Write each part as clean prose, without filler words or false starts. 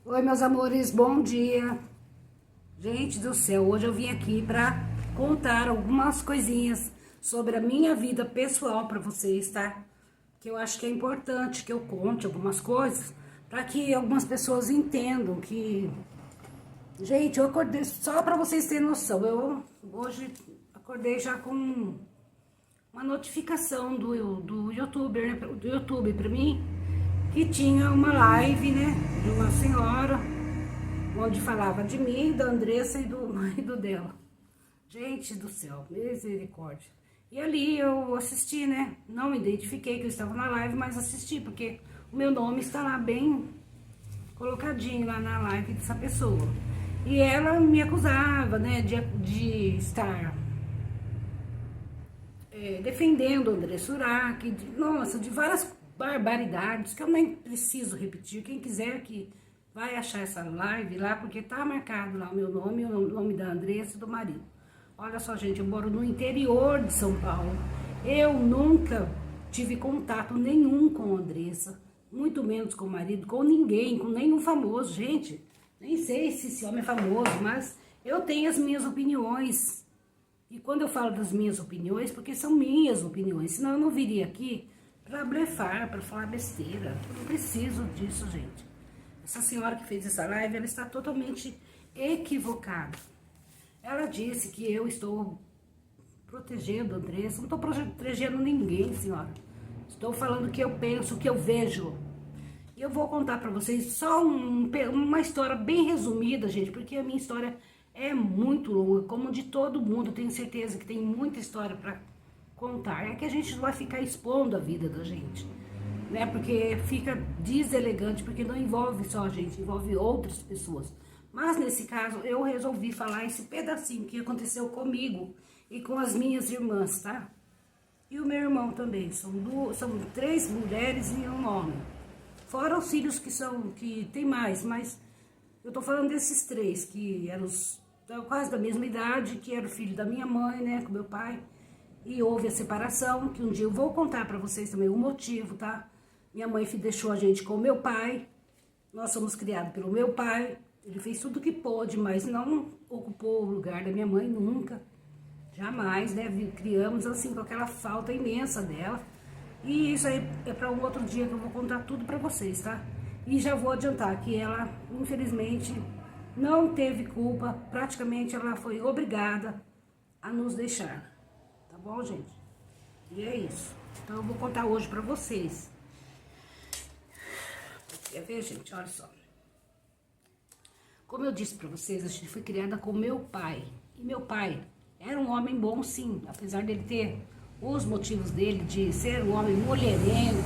Oi, meus amores, bom dia. Gente do céu, hoje eu vim aqui para contar algumas coisinhas sobre a minha vida pessoal para vocês, tá? Que eu acho que é importante que eu conte algumas coisas para que algumas pessoas entendam que... Gente, eu acordei, só para vocês terem noção, eu hoje acordei já com uma notificação do YouTuber, né? Do YouTube para mim, que tinha uma live, né, de uma senhora onde falava de mim, da Andressa e do marido dela. Gente do céu, misericórdia. E ali eu assisti, né? Não me identifiquei que eu estava na live, mas assisti, porque o meu nome está lá bem colocadinho lá na live dessa pessoa. E ela me acusava, né, de estar defendendo o André Surak, nossa, de várias barbaridades que eu nem preciso repetir. Quem quiser que vai achar essa live lá, porque tá marcado lá o meu nome, o nome da Andressa e do marido. Olha só, gente, eu moro no interior de São Paulo. Eu nunca tive contato nenhum com a Andressa, muito menos com o marido, com ninguém, com nenhum famoso. Gente, nem sei se esse homem é famoso, mas eu tenho as minhas opiniões. E quando eu falo das minhas opiniões, porque são minhas opiniões, senão eu não viria aqui para blefar, para falar besteira. Eu não preciso disso, gente. Essa senhora que fez essa live, ela está totalmente equivocada. Ela disse que eu estou protegendo a Andressa. Não estou protegendo ninguém, senhora. Estou falando o que eu penso, o que eu vejo. E eu vou contar para vocês só uma história bem resumida, gente, porque a minha história é muito longa, como de todo mundo. Eu tenho certeza que tem muita história para contar. É que a gente não vai ficar expondo a vida da gente, né? Porque fica deselegante, porque não envolve só a gente, envolve outras pessoas. Mas nesse caso eu resolvi falar esse pedacinho que aconteceu comigo e com as minhas irmãs, tá? E o meu irmão também. São 3 mulheres e um homem. Fora os filhos que tem mais, mas eu tô falando desses 3 que eram quase da mesma idade, que era o filho da minha mãe, né, com meu pai. E houve a separação, que um dia eu vou contar pra vocês também o motivo, tá? Minha mãe deixou a gente com o meu pai. Nós somos criados pelo meu pai. Ele fez tudo o que pôde, mas não ocupou o lugar da minha mãe nunca. Jamais, né? Criamos assim com aquela falta imensa dela. E isso aí é para um outro dia que eu vou contar tudo pra vocês, tá? E já vou adiantar que ela, infelizmente, não teve culpa. Praticamente ela foi obrigada a nos deixar. Tá bom, gente? E é isso. Então eu vou contar hoje pra vocês. Quer ver, gente? Olha só. Como eu disse pra vocês, a gente foi criada com meu pai. E meu pai era um homem bom, sim. Apesar dele ter os motivos dele de ser um homem mulherengo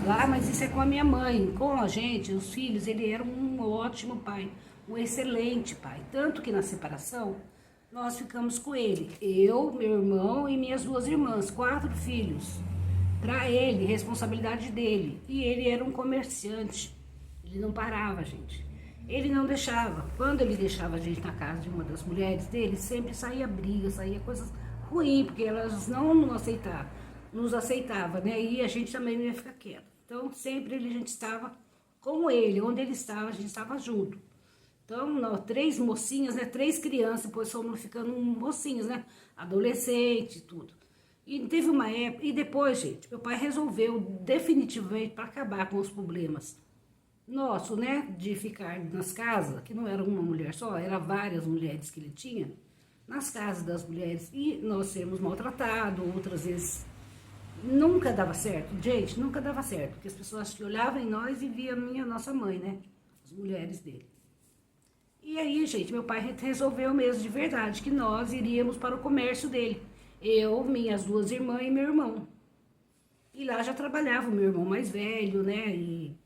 lá, mas isso é com a minha mãe. Com a gente, os filhos, ele era um ótimo pai. Um excelente pai. Tanto que na separação, nós ficamos com ele. Eu, meu irmão e minhas 2 irmãs. 4 filhos. Pra ele, responsabilidade dele. E ele era um comerciante. Ele não parava, gente. Ele não deixava. Quando ele deixava a gente na casa de uma das mulheres dele, sempre saía briga, saía coisas ruins, porque elas não nos aceitavam, né? E a gente também não ia ficar quieto. Então, sempre a gente estava com ele. Onde ele estava, a gente estava junto. Então, nós 3 mocinhas, né? 3 crianças, depois fomos ficando mocinhas, né? Adolescente e tudo. E teve uma época... E depois, gente, meu pai resolveu definitivamente para acabar com os problemas nosso, né, de ficar nas casas, que não era uma mulher só, era várias mulheres que ele tinha, nas casas das mulheres, e nós sermos maltratados, outras vezes nunca dava certo, gente, nunca dava certo, porque as pessoas que olhavam em nós e viam nossa mãe, né, as mulheres dele. E aí, gente, meu pai resolveu mesmo de verdade que nós iríamos para o comércio dele, eu, minhas 2 irmãs e meu irmão. E lá já trabalhava o meu irmão mais velho, né, e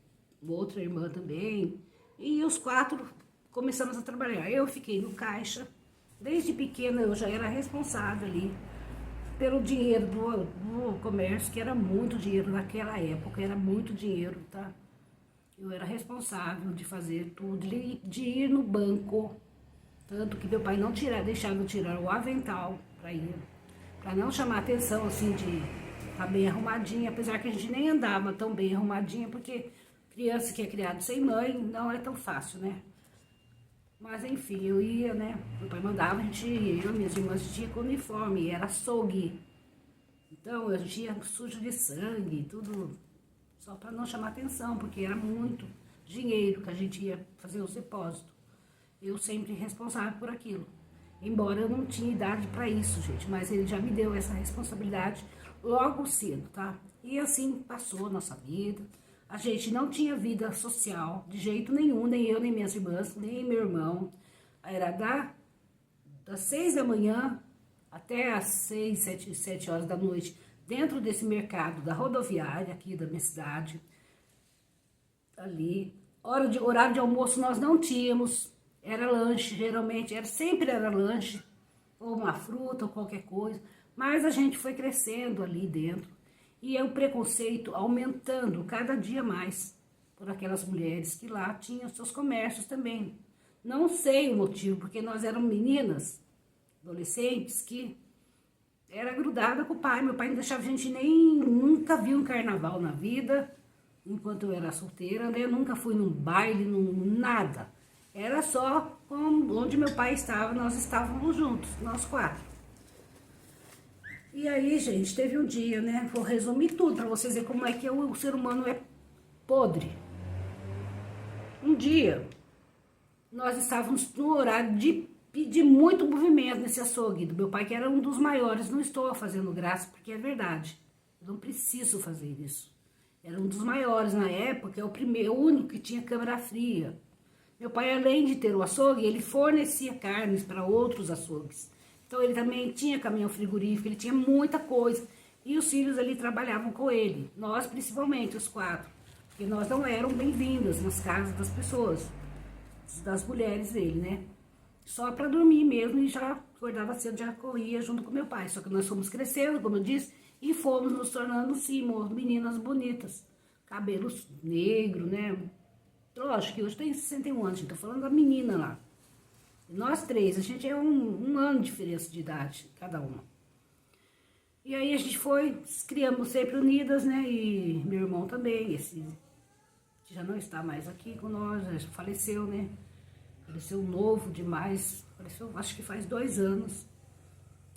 outra irmã também, e os 4 começamos a trabalhar. Eu fiquei no caixa, desde pequena eu já era responsável ali pelo dinheiro do comércio, que era muito dinheiro naquela época, era muito dinheiro, tá? Eu era responsável de fazer tudo, de ir no banco, tanto que meu pai não deixava eu tirar o avental para ir, para não chamar atenção assim de estar bem arrumadinha, apesar que a gente nem andava tão bem arrumadinha, porque Criança que é criada sem mãe não é tão fácil, né? Mas enfim, eu ia, né? Meu pai mandava, a gente ia, eu e minhas irmãs, a gente ia com uniforme, era açougue. Então a gente ia sujo de sangue, tudo só para não chamar atenção, porque era muito dinheiro que a gente ia fazer os depósitos. Eu sempre responsável por aquilo. Embora eu não tinha idade para isso, gente, mas ele já me deu essa responsabilidade logo cedo, tá? E assim passou a nossa vida. A gente não tinha vida social de jeito nenhum, nem eu, nem minhas irmãs, nem meu irmão. Era das 6 da manhã até as 6, 7 horas da noite, dentro desse mercado da rodoviária aqui da minha cidade. Ali, horário de almoço nós não tínhamos, era lanche, geralmente, sempre era lanche, ou uma fruta, ou qualquer coisa, mas a gente foi crescendo ali dentro, e o preconceito aumentando cada dia mais, por aquelas mulheres que lá tinham seus comércios também. Não sei o motivo, porque nós éramos meninas, adolescentes, que era grudada com o pai, meu pai não deixava a gente nunca viu um carnaval na vida, enquanto eu era solteira, né? Eu nunca fui num baile, nada. Era só onde meu pai estava, nós estávamos juntos, nós 4. E aí, gente, teve um dia, né? Vou resumir tudo para vocês verem como é que o ser humano é podre. Um dia, nós estávamos no horário de muito movimento nesse açougue do meu pai, que era um dos maiores. Não estou fazendo graça, porque é verdade. Eu não preciso fazer isso. Era um dos maiores na época, é o único que tinha câmara fria. Meu pai, além de ter o açougue, ele fornecia carnes para outros açougues. Então ele também tinha caminhão frigorífico, ele tinha muita coisa. E os filhos ali trabalhavam com ele, nós principalmente, os 4. Porque nós não éramos bem-vindas nas casas das pessoas, das mulheres dele, né? Só para dormir mesmo, e já acordava cedo, já corria junto com meu pai. Só que nós fomos crescendo, como eu disse, e fomos nos tornando, sim, meninas bonitas. Cabelos negros, né? Lógico que hoje tem 61 anos, a gente tá falando da menina lá. E nós 3, a gente é um ano de diferença de idade, cada uma. E aí a gente criamos sempre unidas, né? E meu irmão também, esse que já não está mais aqui com nós, já faleceu, né? Faleceu novo demais, faleceu acho que faz 2 anos.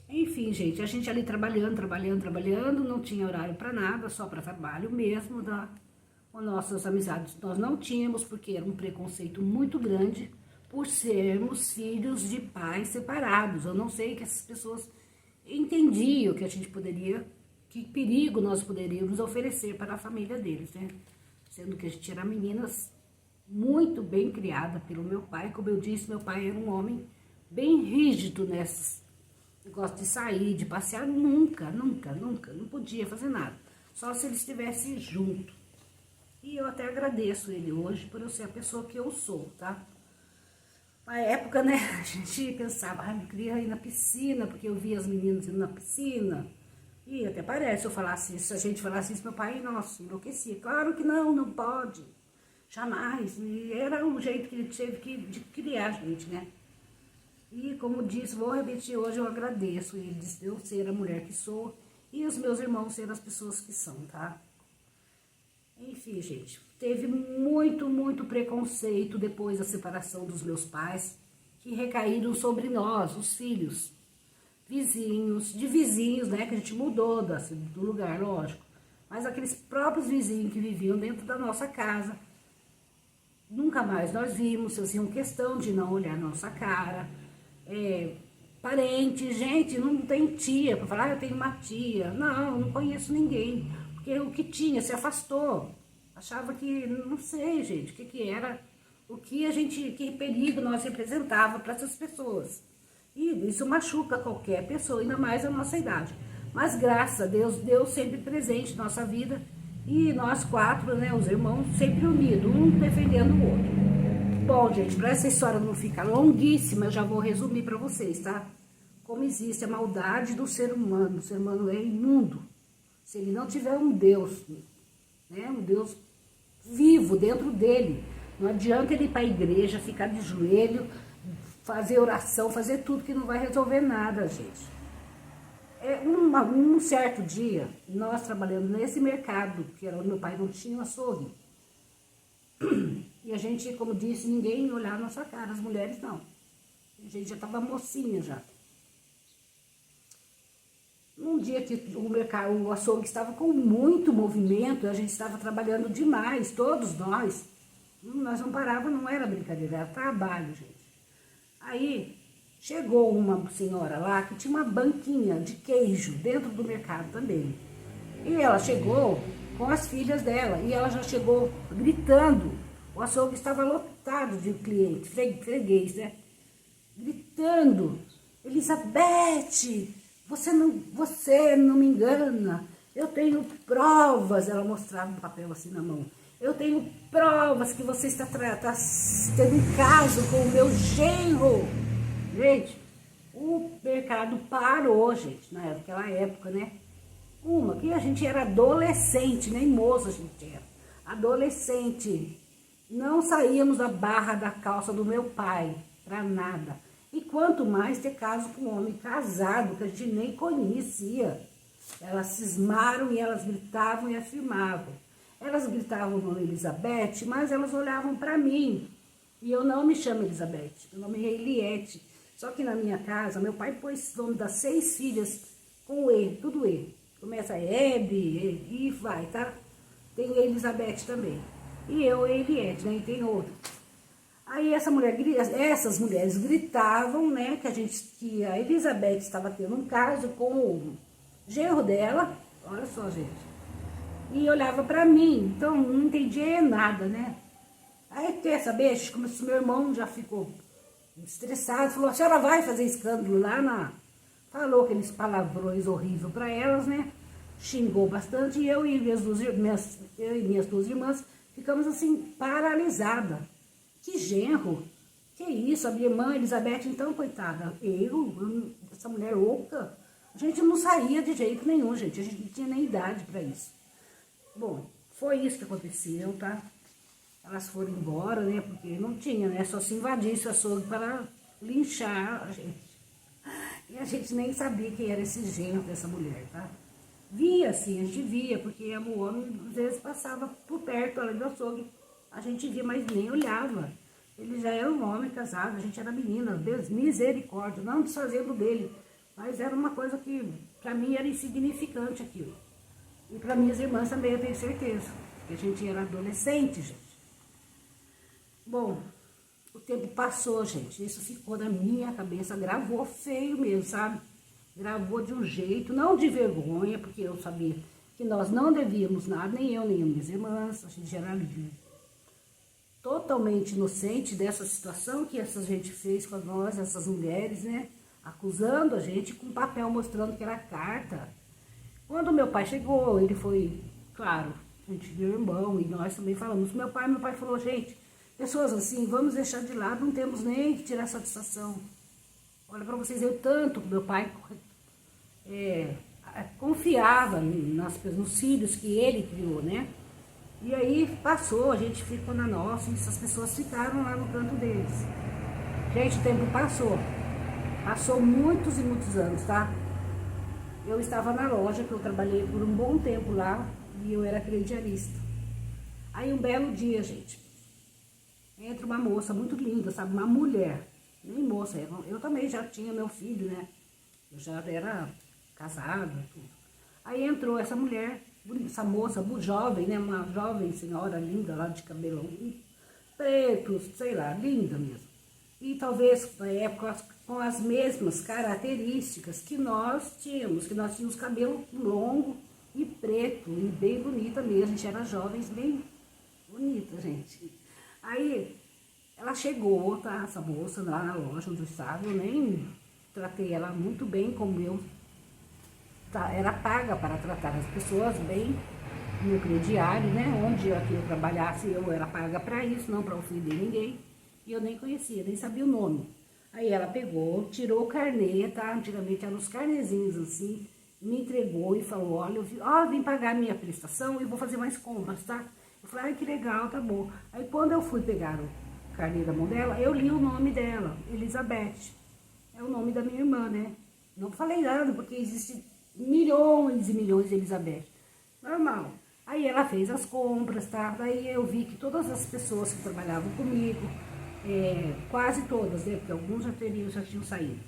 Enfim, gente, a gente ali trabalhando, não tinha horário para nada, só para trabalho mesmo, com nossas amizades. Nós não tínhamos, porque era um preconceito muito grande por sermos filhos de pais separados. Eu não sei que essas pessoas entendiam que a gente poderia, que perigo nós poderíamos oferecer para a família deles, né? Sendo que a gente era meninas muito bem criada pelo meu pai. Como eu disse, meu pai era um homem bem rígido nesses negócios de sair, de passear, nunca, não podia fazer nada. Só se ele estivesse junto. E eu até agradeço ele hoje por eu ser a pessoa que eu sou, tá? Na época, né, a gente pensava, eu queria ir na piscina, porque eu via as meninas indo na piscina. E até parece, se eu falasse isso, se a gente falasse isso, meu pai, nossa, enlouquecia. Claro que não pode. Jamais. E era o jeito que ele teve de criar a gente, né? E como disse, vou repetir hoje, eu agradeço ele de eu ser a mulher que sou e os meus irmãos serem as pessoas que são, tá? Enfim, gente, teve muito preconceito depois da separação dos meus pais, que recaíram sobre nós, os filhos, vizinhos, né, que a gente mudou do lugar, lógico. Mas aqueles próprios vizinhos que viviam dentro da nossa casa, nunca mais nós vimos, faziam questão de não olhar na nossa cara. Parente, gente, não tem tia para falar, eu tenho uma tia. Não conheço ninguém, porque o que tinha se afastou. Achava que, não sei, gente, o que era, que perigo nós representava para essas pessoas. E isso machuca qualquer pessoa, ainda mais a nossa idade. Mas graças a Deus sempre presente na nossa vida. E nós 4, né, os irmãos, sempre unidos, um defendendo o outro. Bom, gente, para essa história não ficar longuíssima, eu já vou resumir para vocês, tá? Como existe a maldade do ser humano. O ser humano é imundo. Se ele não tiver um Deus, né, um Deus vivo dentro dele, não adianta ele ir para a igreja, ficar de joelho, fazer oração, fazer tudo, que não vai resolver nada, gente. Um certo dia, nós trabalhando nesse mercado, que era onde meu pai não tinha um açougue, E a gente, como disse, ninguém olhava na nossa cara, as mulheres não. A gente já estava mocinha já. Num dia que o mercado, o açougue estava com muito movimento, a gente estava trabalhando demais, todos nós. Nós não parávamos, não era brincadeira, era trabalho, gente. Aí chegou uma senhora lá que tinha uma banquinha de queijo dentro do mercado também. E ela chegou com as filhas dela e ela já chegou gritando. O açougue estava lotado de cliente, freguês, né? Gritando: Elizabeth, você não me engana, eu tenho provas. Ela mostrava um papel assim na mão. Eu tenho provas que você está tendo um caso com o meu genro. Gente, o mercado parou, gente, naquela época, né? Que a gente era adolescente, nem moça a gente era. Adolescente. Não saíamos da barra da calça do meu pai, pra nada. E quanto mais ter caso com um homem casado, que a gente nem conhecia. Elas cismaram e elas gritavam e afirmavam. Elas gritavam o nome Elizabeth, mas elas olhavam para mim. E eu não me chamo Elizabeth, meu nome é Eliette. Só que na minha casa, meu pai pôs o nome das 6 filhas com E, tudo E. Começa Hebe e vai, tá? Tem Elizabeth também. E eu, Eliette, né? E tem outra. Aí essas mulheres gritavam, né, que a Elizabeth estava tendo um caso com o genro dela, olha só, gente, e olhava pra mim, então não entendia nada, né. Aí, quer saber, como se meu irmão já ficou estressado, falou: a senhora vai fazer escândalo lá Falou aqueles palavrões horríveis pra elas, né, xingou bastante, e eu e minhas duas irmãs ficamos assim, paralisadas. Que genro? Que isso? A minha irmã, Elizabeth, então, coitada. Essa mulher louca, a gente não saía de jeito nenhum, gente. A gente não tinha nem idade para isso. Bom, foi isso que aconteceu, tá? Elas foram embora, né? Porque não tinha, né? Só se invadisse o açougue para linchar a gente. E a gente nem sabia quem era esse genro dessa mulher, tá? Via, sim, a gente via, porque o homem, às vezes, passava por perto ali do açougue. A gente via, mas nem olhava. Ele já era um homem casado, a gente era menina, Deus, misericórdia, não desfazendo dele. Mas era uma coisa que, pra mim, era insignificante aquilo. E para minhas irmãs também, eu tenho certeza. Porque a gente era adolescente, gente. Bom, o tempo passou, gente. Isso ficou na minha cabeça, gravou feio mesmo, sabe? Gravou de um jeito, não de vergonha, porque eu sabia que nós não devíamos nada, nem eu, nem as minhas irmãs. A gente era totalmente inocente dessa situação que essa gente fez com nós, essas mulheres, né? Acusando a gente com papel mostrando que era carta. Quando meu pai chegou, ele foi, claro, a gente viu o irmão e nós também falamos com meu pai falou: gente, pessoas assim, vamos deixar de lado, não temos nem que tirar satisfação. Olha, para vocês verem tanto que meu pai confiava nos filhos que ele criou, né? E aí passou, a gente ficou na nossa, e essas pessoas ficaram lá no canto deles. Gente, o tempo passou. Passou muitos e muitos anos, tá? Eu estava na loja, que eu trabalhei por um bom tempo lá, e eu era crediarista. Aí um belo dia, gente, entra uma moça muito linda, sabe? Uma mulher, nem moça, eu também já tinha meu filho, né? Eu já era casada, tudo. Aí entrou essa mulher, essa moça jovem, né? Uma jovem senhora linda lá de cabelão preto, sei lá, linda mesmo. E talvez na época com as mesmas características que nós tínhamos cabelo longo e preto, e bem bonita mesmo. A gente era jovens, bem bonita, gente. Aí ela chegou, tá? Essa moça lá na loja onde eu estava, eu nem tratei ela muito bem, como eu era paga para tratar as pessoas bem no crediário, né? Onde eu trabalhasse, eu era paga para isso, não para ofender ninguém. E eu nem conhecia, nem sabia o nome. Aí ela pegou, tirou o carnê, tá? Antigamente eram uns carnezinhos assim, me entregou e falou: olha, eu vim pagar a minha prestação e vou fazer mais compras, tá? Eu falei: ai, que legal, tá bom. Aí quando eu fui pegar o carnê da mão dela, eu li o nome dela, Elizabeth. É o nome da minha irmã, né? Não falei nada, porque existem milhões e milhões de Elizabeth. Normal. Aí ela fez as compras, tá? Daí eu vi que todas as pessoas que trabalhavam comigo, quase todas, né? Porque alguns já tinham saído,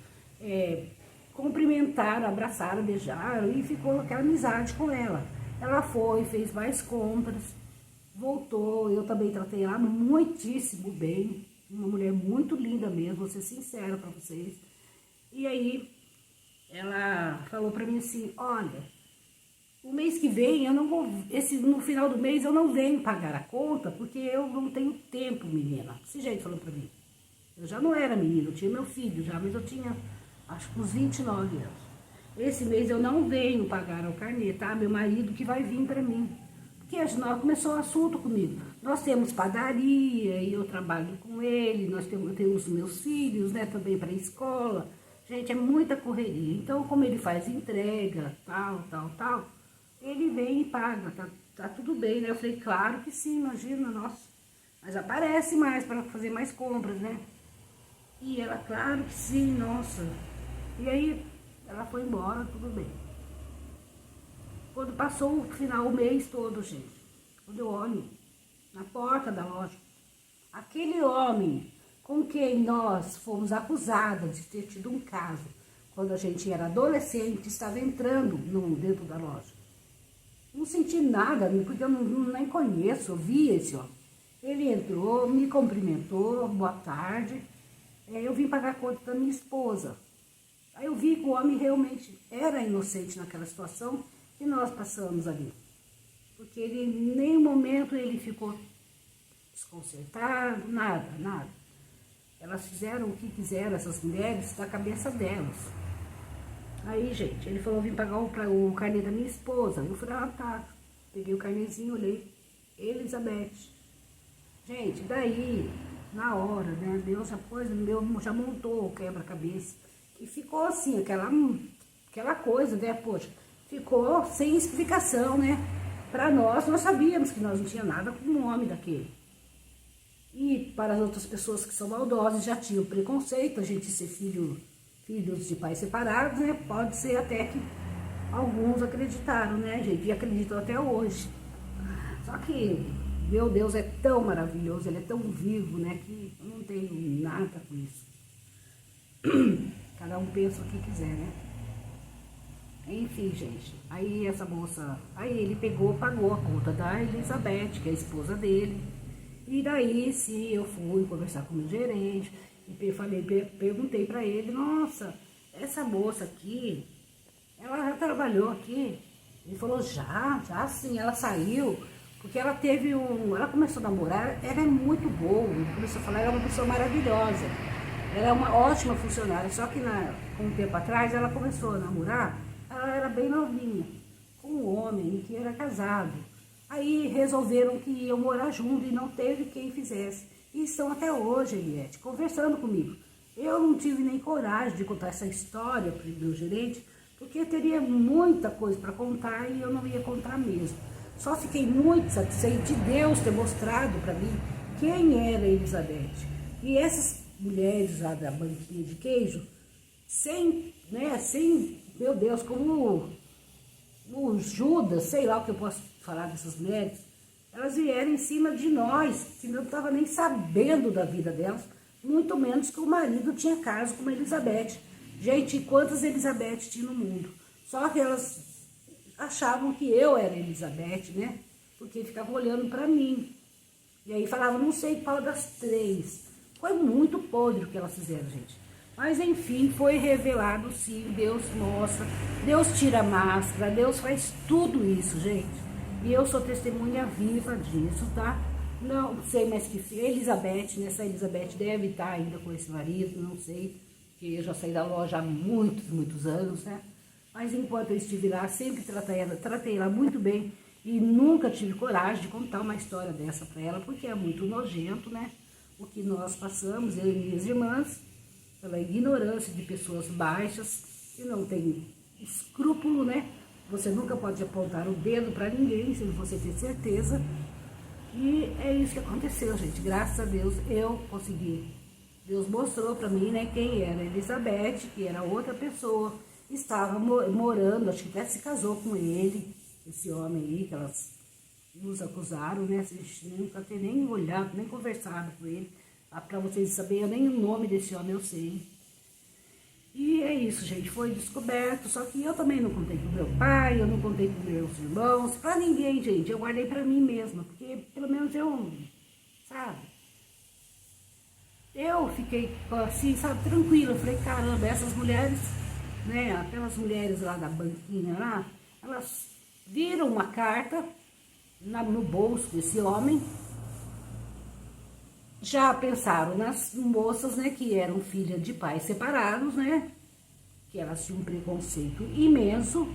cumprimentaram, abraçaram, beijaram e ficou aquela amizade com ela. Ela foi, fez mais compras, voltou, eu também tratei ela muitíssimo bem, uma mulher muito linda mesmo, vou ser sincera pra vocês. E aí, ela falou pra mim assim, olha, o mês que vem, eu não vou, no final do mês eu não venho pagar a conta, porque eu não tenho tempo, menina. Desse jeito falou pra mim. Eu já não era menina, eu tinha meu filho já, mas eu tinha, acho que uns 29 anos. Esse mês eu não venho pagar o carnê, tá? Meu marido que vai vir pra mim. Porque nós começou o assunto comigo. Nós temos padaria e eu trabalho com ele, temos meus filhos, né, também para a escola. Gente, é muita correria. Então, como ele faz entrega, tal, ele vem e paga, tá tudo bem, né? Eu falei, claro que sim, imagina, nossa. Mas aparece mais para fazer mais compras, né? E ela, claro que sim, nossa. E aí, ela foi embora, tudo bem. Quando passou o final, o mês todo, gente, quando eu olho na porta da loja, aquele homem com quem nós fomos acusadas de ter tido um caso, quando a gente era adolescente, estava entrando dentro da loja. Não senti nada, porque eu nem conheço, eu vi esse homem. Ele entrou, me cumprimentou, boa tarde. Eu vim pagar a conta da minha esposa. Aí eu vi que o homem realmente era inocente naquela situação que nós passamos ali. Porque ele, em nenhum momento ele ficou desconcertado, nada. Elas fizeram o que quiseram, essas mulheres, da cabeça delas. Aí, gente, ele falou, vim pagar o carnê da minha esposa. Eu falei, ah, tá. Peguei o carnezinho, olhei, Elizabeth. Gente, daí, na hora, né, Deus já montou o quebra-cabeça. E ficou assim, aquela coisa, né, poxa, ficou sem explicação, né. Para nós sabíamos que nós não tinha nada com o nome daquele. E para as outras pessoas que são maldosas, já tinham preconceito, a gente ser filhos de pais separados, né? Pode ser até que alguns acreditaram, né, gente? E acreditam até hoje. Só que, meu Deus, é tão maravilhoso, ele é tão vivo, né? Que eu não tenho nada com isso. Cada um pensa o que quiser, né? Enfim, gente. Aí essa moça, aí ele pagou a conta da Elizabeth, que é a esposa dele. E daí, sim, eu fui conversar com o meu gerente. E perguntei pra ele, nossa, essa moça aqui, ela já trabalhou aqui? Ele falou, já sim, ela saiu, porque ela ela começou a namorar, ela é muito boa, ele começou a falar, ela é uma pessoa maravilhosa, ela é uma ótima funcionária, só que com um tempo atrás ela começou a namorar, ela era bem novinha, com um homem que era casado. Aí resolveram que iam morar junto e não teve quem fizesse. E estão até hoje, Eliette, conversando comigo. Eu não tive nem coragem de contar essa história para o meu gerente, porque teria muita coisa para contar e eu não ia contar mesmo. Só fiquei muito satisfeita de Deus ter mostrado para mim quem era a Elizabeth. E essas mulheres lá da banquinha de queijo, sem, meu Deus, como o Judas, sei lá o que eu posso falar dessas mulheres, elas vieram em cima de nós, que não estava nem sabendo da vida delas, muito menos que o marido tinha caso com uma Elizabeth. Gente, quantas Elizabeth tinha no mundo? Só que elas achavam que eu era Elizabeth, né? Porque ficavam olhando para mim. E aí falavam, não sei qual das três. Foi muito podre o que elas fizeram, gente. Mas enfim, foi revelado sim, Deus mostra, Deus tira a máscara, Deus faz tudo isso, gente. E eu sou testemunha viva disso, tá? Não sei mais que Elizabeth, né? Essa Elizabeth deve estar ainda com esse marido, não sei, porque eu já saí da loja há muitos anos, né? Mas enquanto eu estive lá, sempre tratei ela muito bem e nunca tive coragem de contar uma história dessa para ela, porque é muito nojento, né? O que nós passamos, eu e minhas irmãs, pela ignorância de pessoas baixas que não têm escrúpulo, né? Você nunca pode apontar o dedo para ninguém, se você ter certeza. E é isso que aconteceu, gente. Graças a Deus eu consegui. Deus mostrou para mim, né, quem era Elizabeth, que era outra pessoa. Estava morando, acho que até se casou com ele, esse homem aí, que elas nos acusaram, né? A gente nunca tem nem olhado, nem conversado com ele. Pra vocês saberem, nem o nome desse homem eu sei. E é isso, gente, foi descoberto, só que eu também não contei pro meu pai, eu não contei pros meus irmãos, pra ninguém, gente, eu guardei pra mim mesma, porque pelo menos eu, sabe, eu fiquei assim, sabe, tranquila, eu falei, caramba, essas mulheres, né, aquelas mulheres lá da banquinha lá, elas viram uma carta no bolso desse homem, já pensaram nas moças, né, que eram filhas de pais separados, né, que elas tinham um preconceito imenso,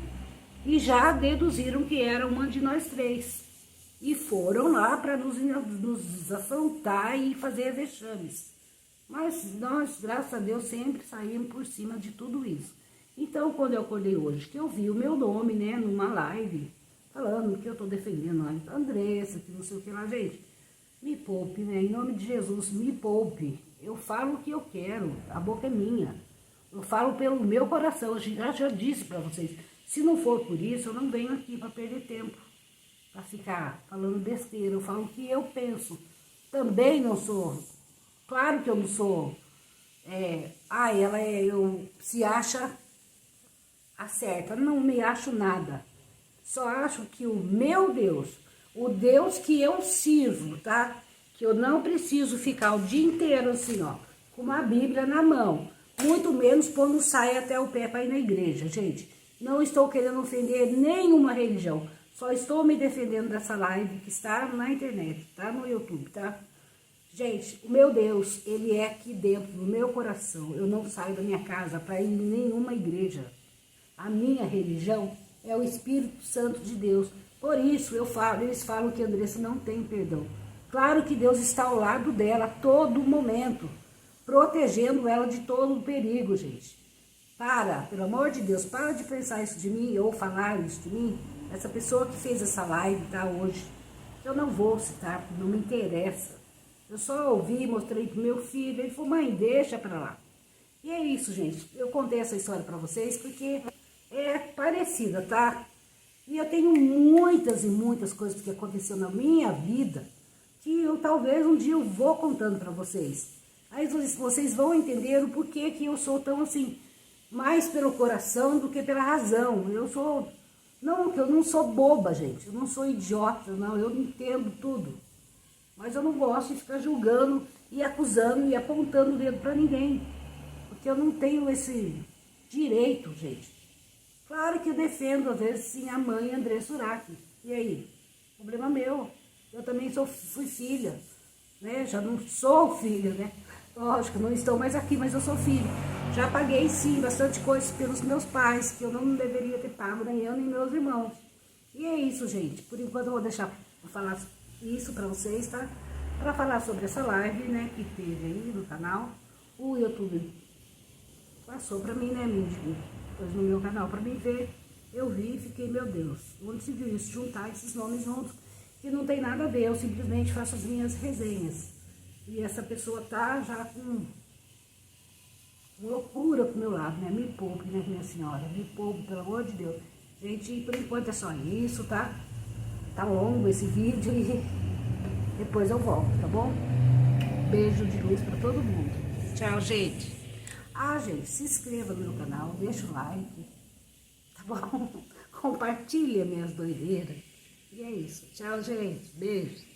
e já deduziram que era uma de nós três. E foram lá para nos afrontar e fazer vexames. Mas nós, graças a Deus, sempre saímos por cima de tudo isso. Então, quando eu acordei hoje, que eu vi o meu nome, né, numa live, falando que eu tô defendendo a Andressa, que não sei o que lá, gente, me poupe, né? Em nome de Jesus, me poupe. Eu falo o que eu quero, a boca é minha. Eu falo pelo meu coração, eu já disse para vocês. Se não for por isso, eu não venho aqui para perder tempo, para ficar falando besteira. Eu falo o que eu penso. Também não sou, claro que eu não sou, eu se acha a certa. Não me acho nada. Só acho que o meu Deus, o Deus que eu sirvo, tá? Que eu não preciso ficar o dia inteiro assim, ó, com uma Bíblia na mão. Muito menos pondo saia até o pé para ir na igreja, gente. Não estou querendo ofender nenhuma religião. Só estou me defendendo dessa live que está na internet, tá? No YouTube, tá? Gente, o meu Deus, ele é aqui dentro do meu coração. Eu não saio da minha casa para ir em nenhuma igreja. A minha religião é o Espírito Santo de Deus. Por isso eles falam que a Andressa não tem perdão. Claro que Deus está ao lado dela a todo momento, protegendo ela de todo o perigo, gente. Pelo amor de Deus, para de pensar isso de mim ou falar isso de mim. Essa pessoa que fez essa live, tá, hoje, eu não vou citar, porque não me interessa. Eu só ouvi, mostrei pro meu filho, ele falou, mãe, deixa pra lá. E é isso, gente. Eu contei essa história pra vocês porque é parecida, tá? E eu tenho muitas e muitas coisas que aconteceu na minha vida que eu talvez um dia eu vou contando pra vocês. Aí vocês vão entender o porquê que eu sou tão assim, mais pelo coração do que pela razão. Não, que eu não sou boba, gente. Eu não sou idiota, não. Eu entendo tudo. Mas eu não gosto de ficar julgando e acusando e apontando o dedo pra ninguém. Porque eu não tenho esse direito, gente. Claro que eu defendo, às vezes, sim, a mãe Andressa Urach. E aí? Problema meu. Eu também fui filha, né? Já não sou filha, né? Lógico, não estou mais aqui, mas eu sou filha. Já paguei, sim, bastante coisa pelos meus pais, que eu não deveria ter pago, nem eu, nem meus irmãos. E é isso, gente. Por enquanto eu vou deixar pra falar isso pra vocês, tá? Pra falar sobre essa live, né, que teve aí no canal. O YouTube passou pra mim, né, pôs no meu canal pra mim ver. Eu vi e fiquei, meu Deus, onde se viu isso? Juntar esses nomes juntos, que não tem nada a ver, eu simplesmente faço as minhas resenhas. E essa pessoa tá já com loucura pro meu lado, né? Me poupe, né, minha senhora? Me poupe, pelo amor de Deus. Gente, por enquanto é só isso, tá? Tá longo esse vídeo e depois eu volto, tá bom? Beijo de luz pra todo mundo. Tchau, gente. Ah, gente, se inscreva no meu canal, deixa o like, tá bom? Compartilha minhas doideiras. E é isso. Tchau, gente. Beijo.